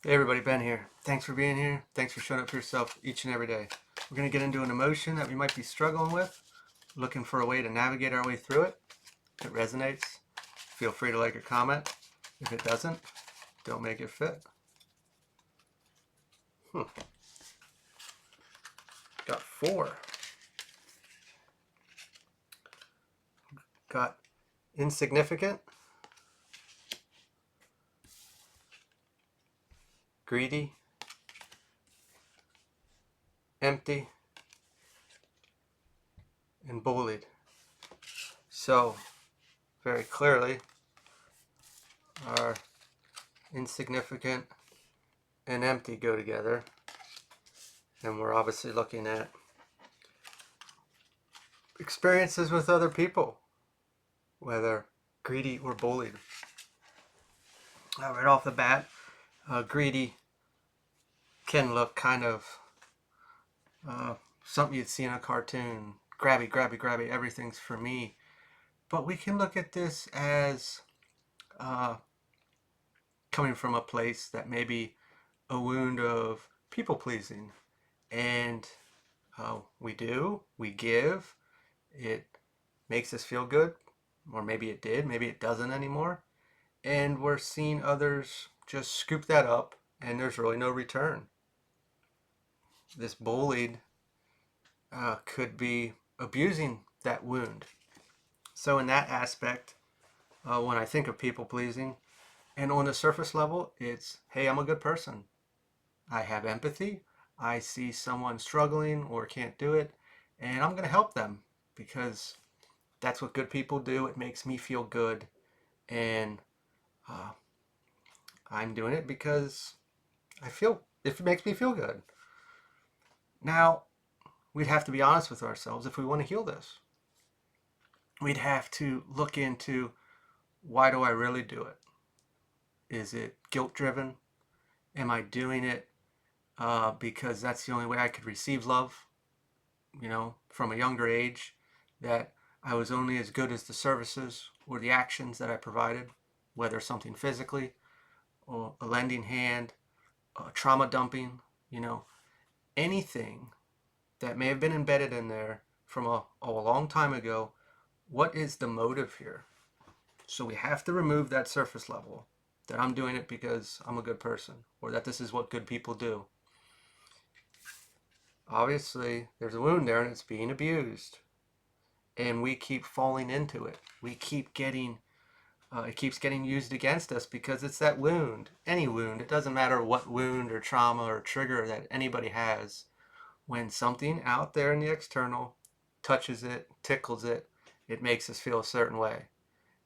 Hey everybody, Ben here. Thanks for being here. Thanks for showing up for yourself each and every day. We're going to get into an emotion that we might be struggling with, looking for a way to navigate our way through it. If it resonates, feel free to like or comment. If it doesn't, don't make it fit. Got four. Got insignificant, greedy, empty, and bullied. So, very clearly, our insignificant and empty go together. And we're obviously looking at experiences with other people, whether greedy or bullied. Right off the bat, greedy can look kind of uh, something you'd see in a cartoon. Grabby, grabby, grabby, everything's for me. But we can look at this as uh, coming from a place that may be a wound of people pleasing. And we give, it makes us feel good, or maybe it did, maybe it doesn't anymore. And we're seeing others just scoop that up, and there's really no return. This bullied could be abusing that wound. So, in that aspect, when I think of people pleasing, and on the surface level, it's hey, I'm a good person. I have empathy. I see someone struggling or can't do it, and I'm going to help them because that's what good people do. It makes me feel good, and uh, I'm doing it because I feel it makes me feel good. Now, we'd have to be honest with ourselves if we want to heal this. We'd have to look into why do I really do it? Is it guilt driven? Am I doing it because that's the only way I could receive love? From a younger age, that I was only as good as the services or the actions that I provided, whether something physically or a lending hand, trauma dumping, you know, anything that may have been embedded in there from a long time ago. What is the motive here? So we have to remove that surface level that I'm doing it because I'm a good person or that this is what good people do. Obviously, there's a wound there and it's being abused. And we keep falling into it. We keep getting, it keeps getting used against us because it's that wound. Any wound, it doesn't matter what wound or trauma or trigger that anybody has. When something out there in the external touches it, tickles it, it makes us feel a certain way.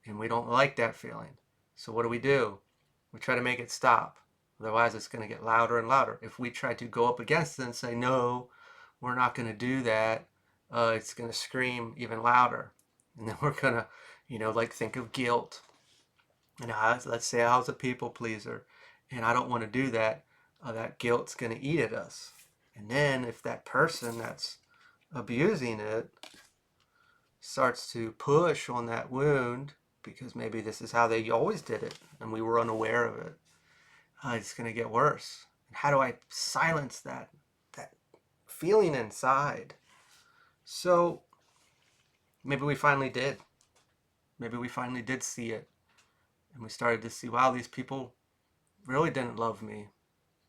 And we don't like that feeling. So what do? We try to make it stop. Otherwise, it's going to get louder and louder. If we try to go up against it and say, no, we're not going to do that, it's going to scream even louder. And then we're going to, like think of guilt. And let's say I was a people pleaser and I don't want to do that. That guilt's going to eat at us. And then if that person that's abusing it starts to push on that wound, because maybe this is how they always did it and we were unaware of it, it's going to get worse. And how do I silence that feeling inside? So maybe we finally did. Maybe we finally did see it. And we started to see, wow, these people really didn't love me.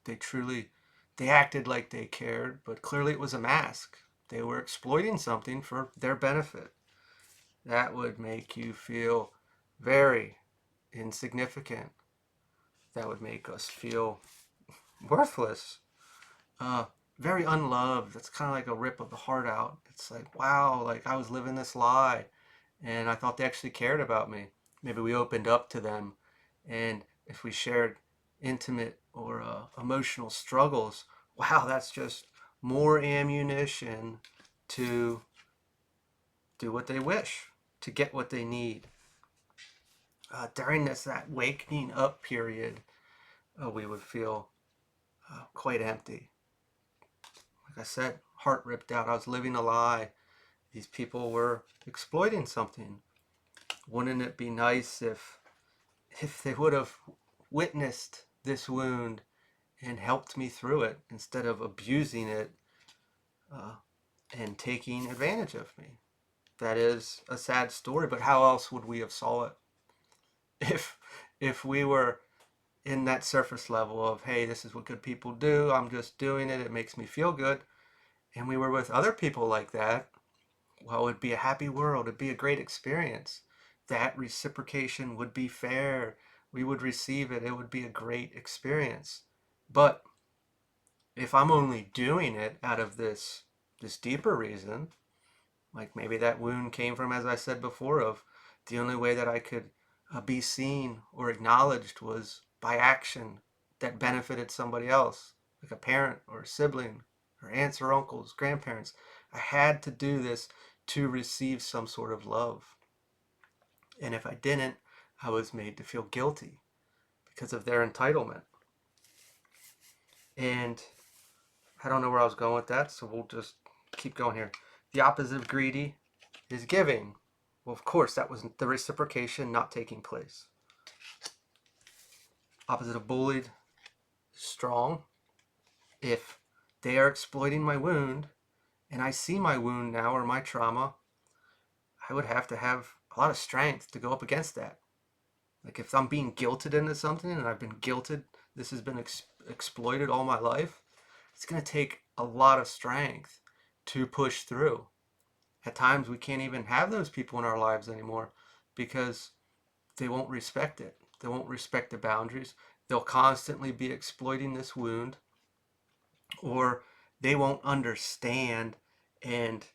They acted like they cared, but clearly it was a mask. They were exploiting something for their benefit. That would make you feel very insignificant. That would make us feel worthless, uh, very unloved. That's kind of like a rip of the heart out. It's like, wow, like I was living this lie and I thought they actually cared about me. Maybe we opened up to them, and if we shared intimate or emotional struggles, wow, that's just more ammunition to do what they wish, to get what they need. During that wakening up period, we would feel quite empty. Like I said, heart ripped out. I was living a lie. These people were exploiting something. Wouldn't it be nice if they would have witnessed this wound and helped me through it instead of abusing it uh, and taking advantage of me. That is a sad story, but how else would we have saw it if we were in that surface level of, hey, this is what good people do, I'm just doing it, it makes me feel good, and we were with other people like that, well, it'd be a happy world, it'd be a great experience. That reciprocation would be fair, we would receive it, it would be a great experience. But if I'm only doing it out of this deeper reason, like maybe that wound came from, as I said before, of the only way that I could be seen or acknowledged was by action that benefited somebody else, like a parent or a sibling or aunts or uncles, grandparents. I had to do this to receive some sort of love. And if I didn't, I was made to feel guilty because of their entitlement. And I don't know where I was going with that, so we'll just keep going here. The opposite of greedy is giving. Well, of course, that was the reciprocation not taking place. Opposite of bullied, strong. If they are exploiting my wound, and I see my wound now or my trauma, I would have to have a lot of strength to go up against that. Like if I'm being guilted into something and I've been guilted, this has been exploited all my life, it's going to take a lot of strength to push through. At times we can't even have those people in our lives anymore because they won't respect it. They won't respect the boundaries. They'll constantly be exploiting this wound, or they won't understand and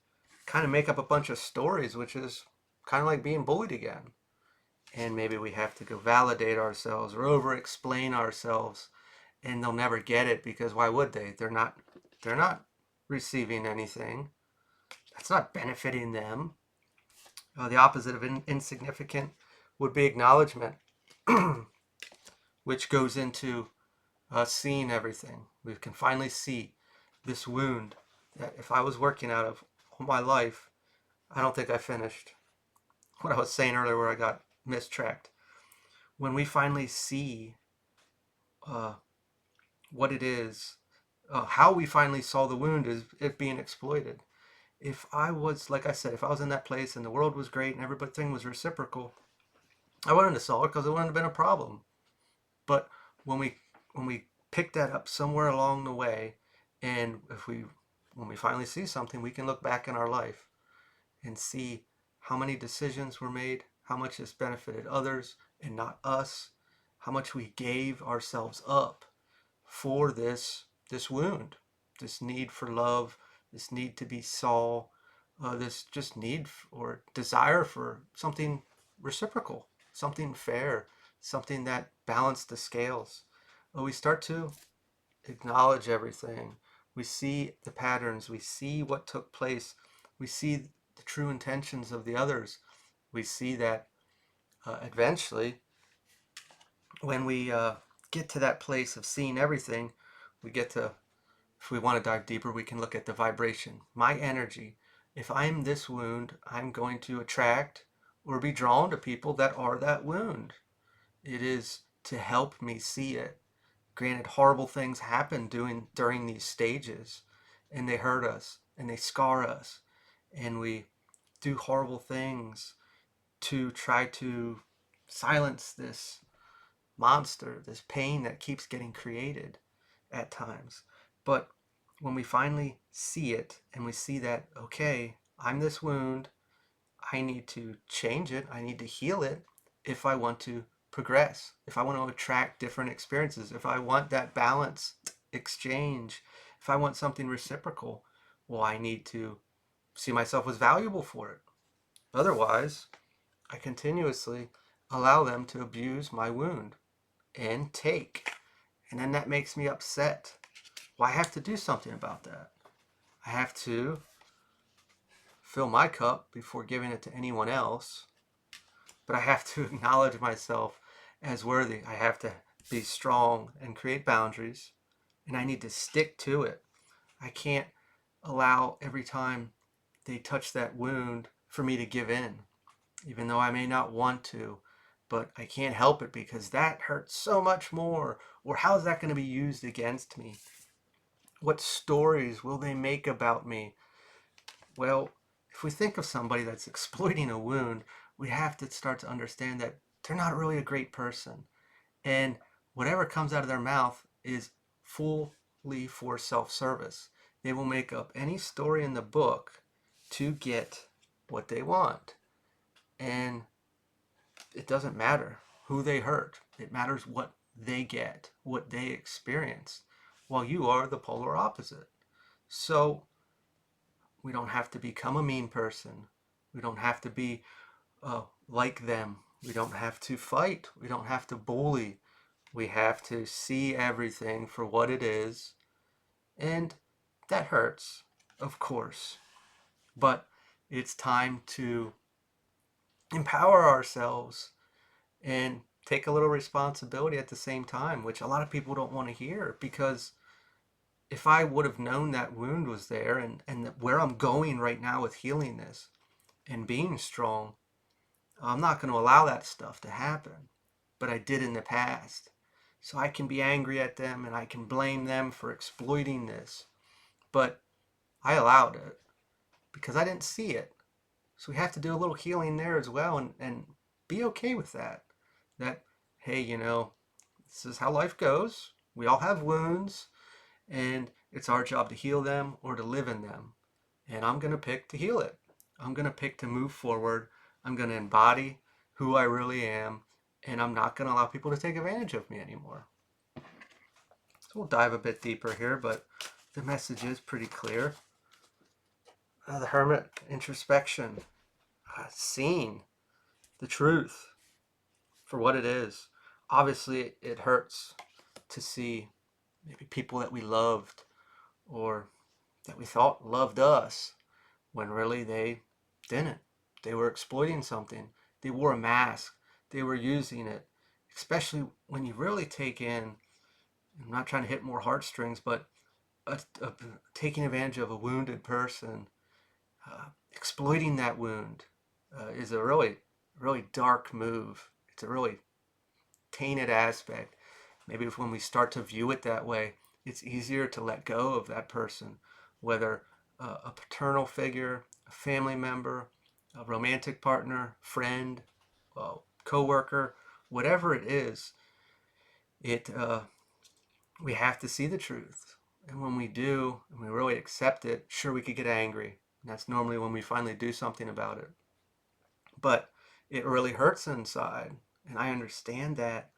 kind of make up a bunch of stories, which is kind of like being bullied again. And maybe we have to go validate ourselves or over explain ourselves, and they'll never get it because why would they? They're not receiving anything. That's not benefiting them. The opposite of insignificant would be acknowledgement, which goes into seeing everything. We can finally see this wound that if I was working out of all my life, I don't think I finished. What I was saying earlier where I got mistracked. When we finally see uh, what it is, how we finally saw the wound is it being exploited. If I was, like I said, if I was in that place and the world was great and everything was reciprocal, I wouldn't have saw it because it wouldn't have been a problem. But when we pick that up somewhere along the way, and if we when we finally see something, we can look back in our life and see how many decisions were made, how much this benefited others and not us, how much we gave ourselves up for this wound, this need for love, this need to be saw, this just need or desire for something reciprocal, something fair, something that balanced the scales. We start to acknowledge everything. We see the patterns. We see what took place. We see the true intentions of the others. We see that eventually, when we get to that place of seeing everything, we get to, if we want to dive deeper, we can look at the vibration, my energy. If I'm this wound, I'm going to attract or be drawn to people that are that wound. It is to help me see it. Granted, horrible things happen during these stages, and they hurt us and they scar us, and we do horrible things to try to silence this monster, this pain that keeps getting created at times. But when we finally see it and we see that, okay, I'm this wound, I need to change it, I need to heal it if I want to progress, if I want to attract different experiences, if I want that balanced exchange, if I want something reciprocal, well, I need to see myself as valuable for it. Otherwise, I continuously allow them to abuse my wound and take. And then that makes me upset. Well, I have to do something about that. I have to fill my cup before giving it to anyone else. But I have to acknowledge myself as worthy. I have to be strong and create boundaries. And I need to stick to it. I can't allow every time they touch that wound for me to give in. Even though I may not want to, but I can't help it because that hurts so much more. Or how is that going to be used against me? What stories will they make about me? Well, if we think of somebody that's exploiting a wound, we have to start to understand that they're not really a great person. And whatever comes out of their mouth is fully for self-service. They will make up any story in the book to get what they want. And it doesn't matter who they hurt. It matters what they get, what they experience, while you are the polar opposite. So we don't have to become a mean person. We don't have to be like them. We don't have to fight. We don't have to bully. We have to see everything for what it is. And that hurts, of course. But it's time to empower ourselves and take a little responsibility at the same time, which a lot of people don't want to hear, because if I would have known that wound was there and where I'm going right now with healing this and being strong, I'm not going to allow that stuff to happen. But I did in the past. So I can be angry at them and I can blame them for exploiting this. But I allowed it because I didn't see it. So we have to do a little healing there as well, and be okay with that. That, hey, this is how life goes. We all have wounds, and it's our job to heal them or to live in them. And I'm going to pick to heal it. I'm going to pick to move forward. I'm going to embody who I really am, and I'm not going to allow people to take advantage of me anymore. So we'll dive a bit deeper here, but the message is pretty clear. The hermit, introspection, seeing the truth for what it is. Obviously, it hurts to see maybe people that we loved or that we thought loved us when really they didn't. They were exploiting something. They wore a mask. They were using it. Especially when you really take in, I'm not trying to hit more heartstrings, but taking advantage of a wounded person, exploiting that wound is a really, really dark move. It's a really tainted aspect. Maybe when we start to view it that way, it's easier to let go of that person, whether a paternal figure, a family member, a romantic partner, friend, co-worker, whatever it is. We have to see the truth. And when we do, and we really accept it, sure, we could get angry. And that's normally when we finally do something about it. But it really hurts inside. And I understand that.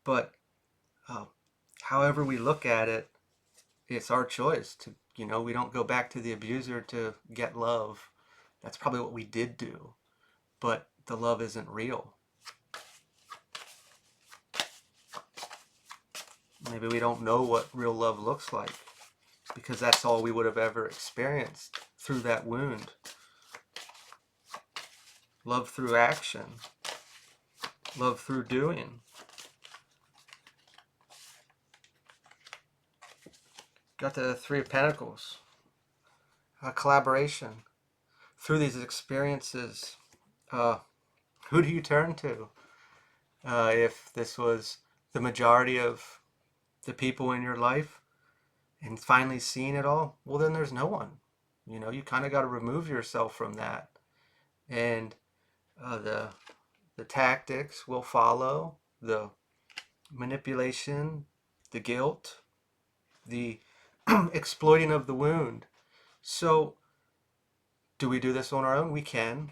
But uh, however we look at it, it's our choice to, we don't go back to the abuser to get love. That's probably what we did do. But the love isn't real. Maybe we don't know what real love looks like because that's all we would have ever experienced through that wound. Love through action. Love through doing. Got the Three of Pentacles. Collaboration. Through these experiences, who do you turn to? If this was the majority of the people in your life and finally seeing it all, well, then there's no one. You kind of got to remove yourself from that. And the tactics will follow, the manipulation, the guilt, the exploiting of the wound. So do we do this on our own? We can.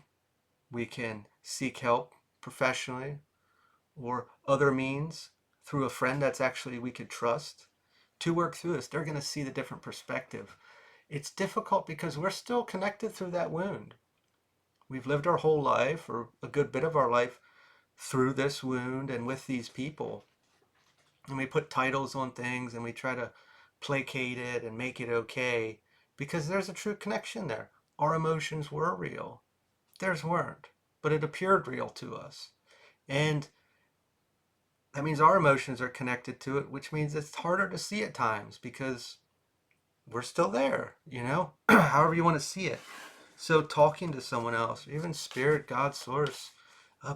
We can seek help professionally or other means through a friend that's actually we could trust to work through this. They're going to see the different perspective. It's difficult because we're still connected through that wound. We've lived our whole life, or a good bit of our life, through this wound and with these people. And we put titles on things and we try to placate it and make it okay because there's a true connection there. Our emotions were real. Theirs weren't, but it appeared real to us. And that means our emotions are connected to it, which means it's harder to see at times because we're still there, however you want to see it. So talking to someone else, even spirit, God, source,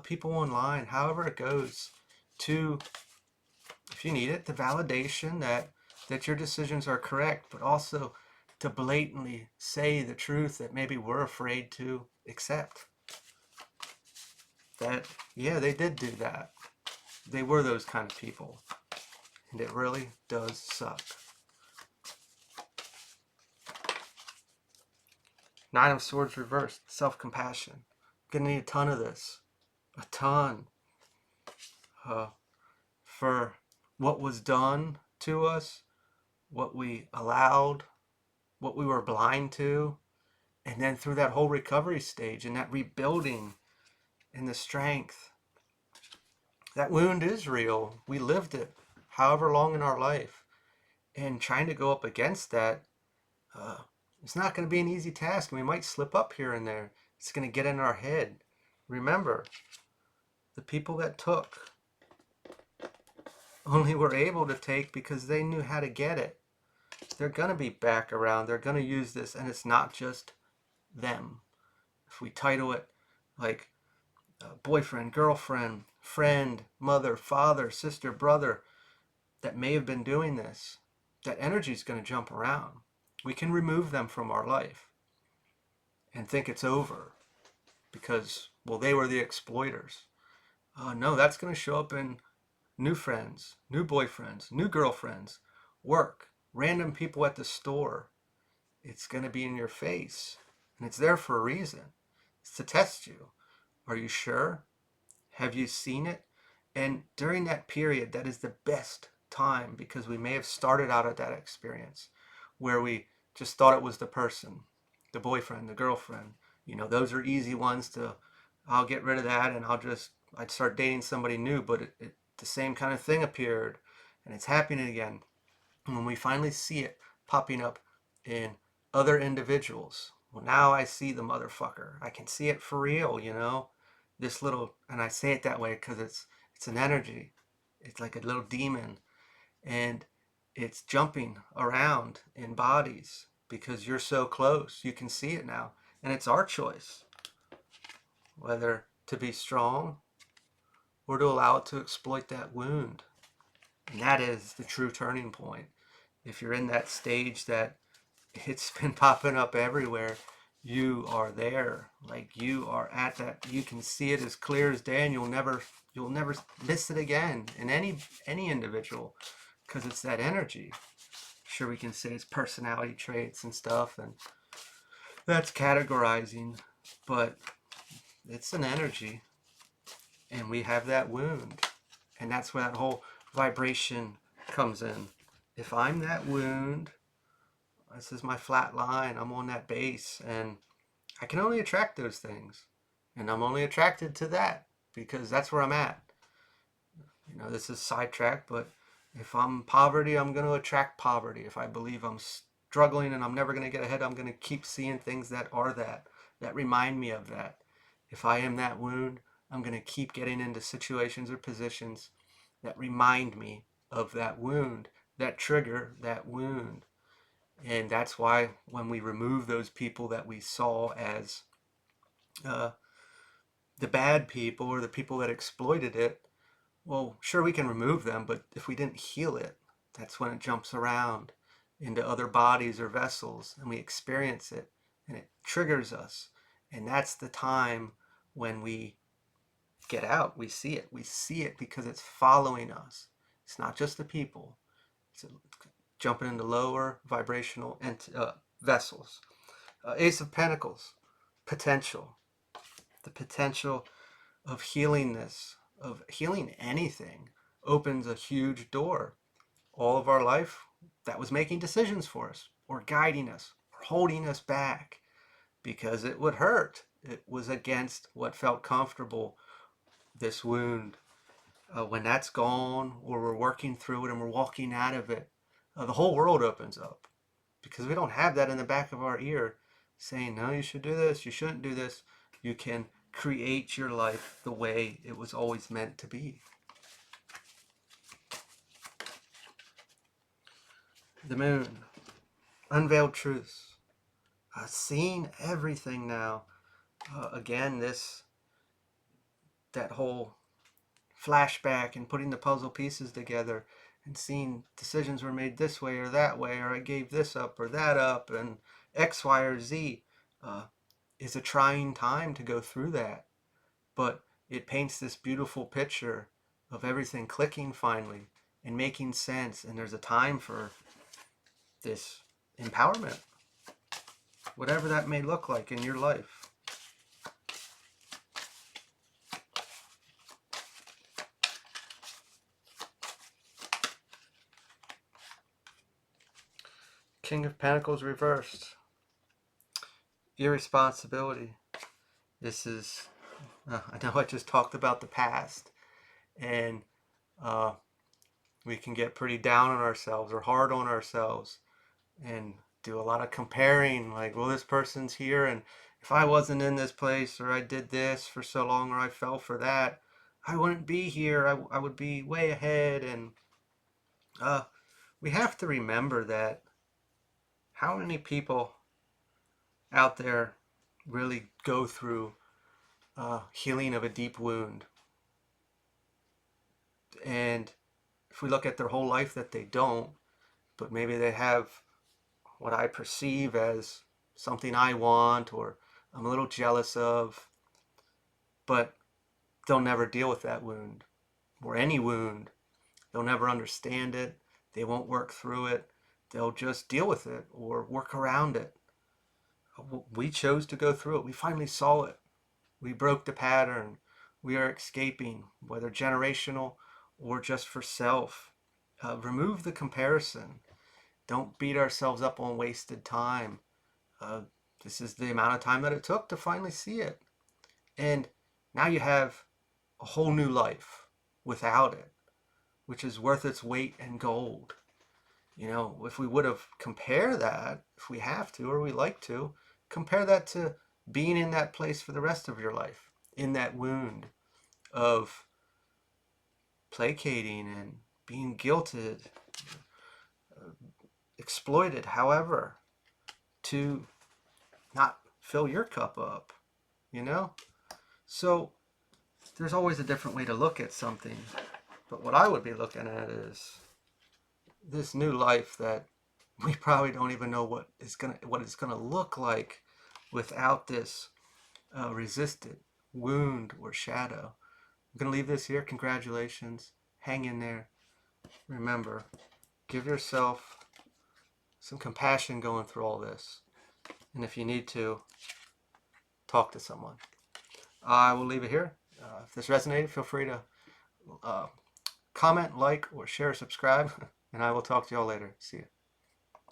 people online, however it goes, to, if you need it, the validation that your decisions are correct, but also to blatantly say the truth that maybe we're afraid to accept. That, yeah, they did do that. They were those kind of people. And it really does suck. Nine of Swords reversed. Self-compassion. Gonna need a ton of this. A ton. For what was done to us, what we allowed, what we were blind to, and then through that whole recovery stage and that rebuilding and the strength. That wound is real. We lived it however long in our life. And trying to go up against that, uh, it's not going to be an easy task. We might slip up here and there. It's going to get in our head. Remember, the people that took only were able to take because they knew how to get it. They're going to be back around. They're going to use this, and it's not just them. If we title it like boyfriend, girlfriend, friend, mother, father, sister, brother that may have been doing this, that energy is going to jump around. We can remove them from our life and think it's over because, well, they were the exploiters. No, that's going to show up in new friends, new boyfriends, new girlfriends, work, random people at the store. It's going to be in your face, and it's there for a reason. It's to test you. Are you sure? Have you seen it? And during that period, that is the best time because we may have started out at that experience where we just thought it was the person, the boyfriend, the girlfriend. Those are easy ones to, I'll get rid of that and I'd start dating somebody new, but the same kind of thing appeared and it's happening again. And when we finally see it popping up in other individuals, well, now I see the motherfucker. I can see it for real. This little, and I say it that way because it's an energy. It's like a little demon, and it's jumping around in bodies because you're so close. You can see it now, and it's our choice whether to be strong or to allow it to exploit that wound. And that is the true turning point. If you're in that stage that it's been popping up everywhere, you are there. Like you are at that. You can see it as clear as day, and you'll never miss it again in any individual because it's that energy. Sure, we can say it's personality traits and stuff, and that's categorizing, but it's an energy, and we have that wound, and that's where that whole vibration comes in. If I'm that wound, this is my flat line, I'm on that base, and I can only attract those things. And I'm only attracted to that because that's where I'm at. This is sidetracked, but if I'm poverty, I'm going to attract poverty. If I believe I'm struggling and I'm never going to get ahead, I'm going to keep seeing things that are that remind me of that. If I am that wound, I'm going to keep getting into situations or positions that remind me of that wound, that trigger that wound. And that's why when we remove those people that we saw as the bad people or the people that exploited it, well, sure, we can remove them, but if we didn't heal it, that's when it jumps around into other bodies or vessels and we experience it and it triggers us. And that's the time when we get out. We see it. We see it because it's following us. It's not just the people, it's jumping into lower vibrational vessels. Ace of Pentacles, potential. The potential of healing this, of healing anything, opens a huge door. All of our life, that was making decisions for us, or guiding us, or holding us back because it would hurt. It was against what felt comfortable, this wound. When that's gone, or we're working through it and we're walking out of it, the whole world opens up because we don't have that in the back of our ear saying, no, you should do this, you shouldn't do this. You can create your life the way it was always meant to be. The moon, unveiled truths, seeing everything now. Again, this that whole flashback and putting the puzzle pieces together and seeing decisions were made this way or that way, or I gave this up or that up, and X, Y, or Z, uh, is a trying time to go through that. But it paints this beautiful picture of everything clicking finally and making sense. And there's a time for this empowerment, whatever that may look like in your life. King of Pentacles reversed. Irresponsibility. This is, I know I just talked about the past, and we can get pretty down on ourselves or hard on ourselves and do a lot of comparing, like, well, this person's here, and if I wasn't in this place, or I did this for so long, or I fell for that, I wouldn't be here. I would be way ahead. And we have to remember that how many people out there really go through healing of a deep wound. And if we look at their whole life, that they don't, but maybe they have what I perceive as something I want or I'm a little jealous of, but they'll never deal with that wound or any wound. They'll never understand it. They won't work through it. They'll just deal with it or work around it. We chose to go through it. We finally saw it. We broke the pattern. We are escaping, whether generational or just for self. Remove the comparison. Don't beat ourselves up on wasted time. This is the amount of time that it took to finally see it. And now you have a whole new life without it, which is worth its weight in gold. You know, if we would have compare that, if we have to or we like to, compare that to being in that place for the rest of your life, in that wound of placating and being guilted, exploited, however, to not fill your cup up, you know? So there's always a different way to look at something. But what I would be looking at is this new life that we probably don't even know what it's gonna look like without this resisted wound or shadow. I'm gonna leave this here. Congratulations. Hang in there. Remember, give yourself some compassion going through all this. And if you need to, talk to someone. I will leave it here. If this resonated, feel free to comment, like, or share, subscribe, and I will talk to y'all later. See you.